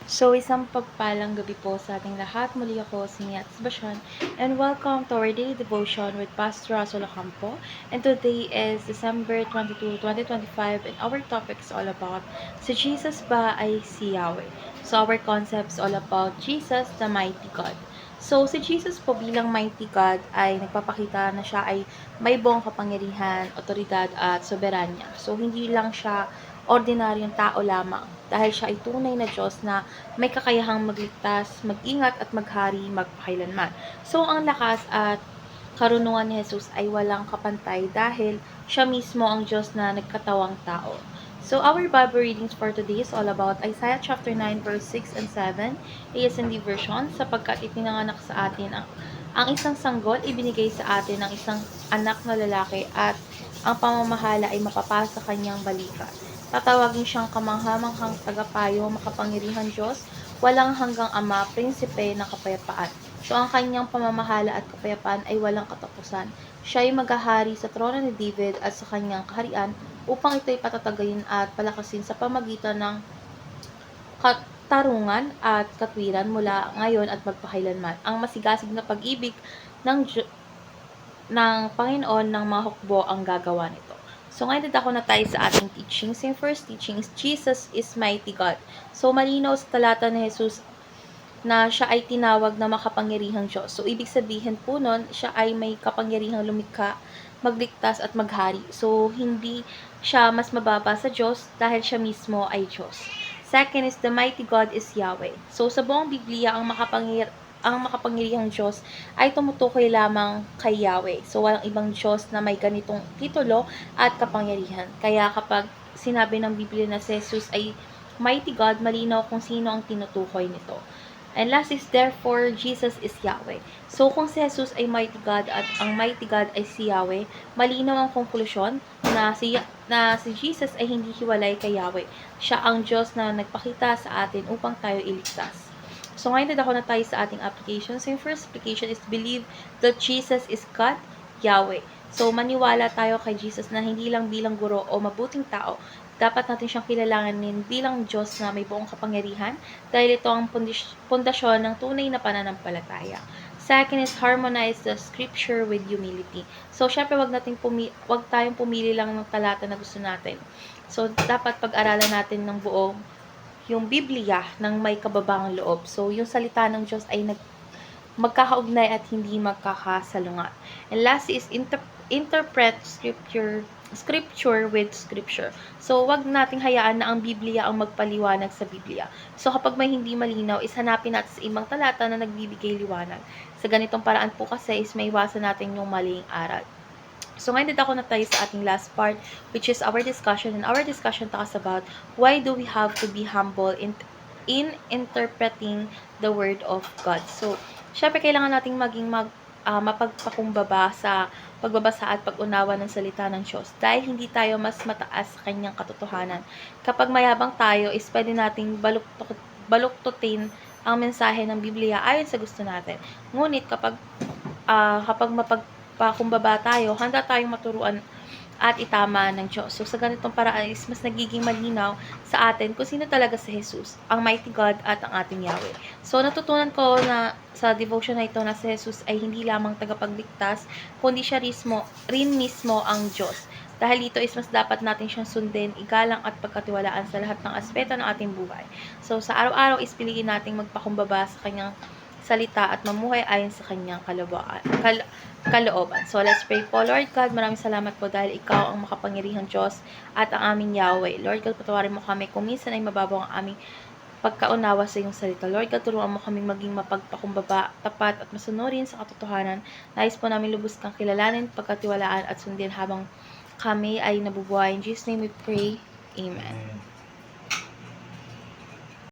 So, isang pagpalang gabi po sa ating lahat. Muli ako si Niat Bashan and welcome to our daily devotion with Pastor Russell Ocampo. And today is December 22, 2025 and our topic is all about si Jesus ba ay si Yahweh? So, our concept is all about Jesus, the mighty God. So, si Jesus po bilang mighty God ay nagpapakita na siya ay may buong kapangyarihan, otoridad at soberanya. So, hindi lang siya ordinaryong tao lamang dahil siya ay tunay na Diyos na may kakayahang magligtas, mag-ingat at maghari magpakailanman. So ang lakas at karunungan ni Jesus ay walang kapantay dahil siya mismo ang Diyos na nagkatawang tao. So our Bible readings for today is all about Isaiah chapter 9 verse 6 and 7, ASND version, sapagkat ipinanganak sa atin ang isang sanggol, ibinigay sa atin ang isang anak na lalaki at ang pamamahala ay mapapasa kanyang balikat. Tatawagin siyang kamanghamanghang tagapayo, makapangyarihan Diyos, walang hanggang Ama, prinsipe ng kapayapaan. So ang kanyang pamamahala at kapayapaan ay walang katapusan. Siya ay maghahari sa trono ni David at sa kanyang kaharian upang ito'y patatagayin at palakasin sa pamagitan ng katarungan at katwiran mula ngayon at magpakailanman. Ang masigasig na pag-ibig ng ng Panginoon ng mga hukbo ang gagawa nito. So, ngayon ako na tayo sa ating teachings. Yung first teaching is Jesus is mighty God. So, malinaw sa talata ni Jesus na siya ay tinawag na makapangyarihang Diyos. So, ibig sabihin po nun, siya ay may kapangyarihang lumikha, magligtas at maghari. So, hindi siya mas mababa sa Diyos dahil siya mismo ay Diyos. Second is the mighty God is Yahweh. So, sa buong Biblia, ang makapangyarihang Diyos ay tumutukoy lamang kay Yahweh. So, walang ibang Diyos na may ganitong titulo at kapangyarihan. Kaya kapag sinabi ng Biblia na si Jesus ay mighty God, malinaw kung sino ang tinutukoy nito. And last is therefore Jesus is Yahweh. So kung si Jesus ay mighty God at ang mighty God ay si Yahweh, malinaw ang konklusyon na si Jesus ay hindi hiwalay kay Yahweh. Siya ang Diyos na nagpakita sa atin upang tayo iligtas. So ngayon dadako na tayo sa ating application. So yung first application is believe that Jesus is God, Yahweh. So maniwala tayo kay Jesus na hindi lang bilang guro o mabuting tao, dapat natin siyang kilalanin bilang Diyos na may buong kapangyarihan dahil ito ang pundasyon ng tunay na pananampalataya. Second is harmonize the scripture with humility. So, syempre wag tayong pumili lang ng talata na gusto natin. So, dapat pag-aralan natin ng buong yung Biblia ng may kababangang loob. So, yung salita ng Diyos ay magkakaugnay at hindi magkakasalungat. And last is interpret scripture with scripture. So, wag nating hayaan na ang Biblia ang magpaliwanag sa Biblia. So, kapag may hindi malinaw, is hanapin natin sa ibang talata na nagbibigay liwanag. Sa ganitong paraan po kasi is may iwasan natin yung maling aral. So, ngayon ako na tayo sa ating last part, which is our discussion. And our discussion talks about why do we have to be humble in interpreting the Word of God. So, syempre kailangan nating maging mapagpakumbaba sa pagbabasa at pag-unawa ng salita ng Diyos dahil hindi tayo mas mataas sa kanyang katotohanan. Kapag mayabang tayo, is pwede nating baluktutin ang mensahe ng Biblia ayon sa gusto natin. Ngunit kapag mapagpakumbaba tayo, handa tayong maturuan at itama ng Diyos. So, sa ganitong paraan is mas nagiging malinaw sa atin kung sino talaga si Jesus, ang mighty God at ang ating Yahweh. So, natutunan ko na sa devotion na ito na si Jesus ay hindi lamang tagapagligtas, kundi siya rin mismo ang Diyos. Dahil dito is mas dapat natin siyang sundin, igalang at pagkatiwalaan sa lahat ng aspeto ng ating buhay. So, sa araw-araw is piliin nating magpakumbaba sa kanyang salita at mamuhay ayon sa kanyang kalooban. So, let's pray po. Lord God, maraming salamat po dahil ikaw ang makapangyarihang Diyos at ang aming Yahweh. Lord God, patawarin mo kami kung minsan ay mababaw ang aming pagkaunawa sa iyong salita. Lord God, turuan mo kaming maging mapagpakumbaba, tapat at masunurin sa katotohanan. Nais po namin lubos kang kilalanin, pagkatiwalaan at sundin habang kami ay nabubuhay. In Jesus' name we pray. Amen.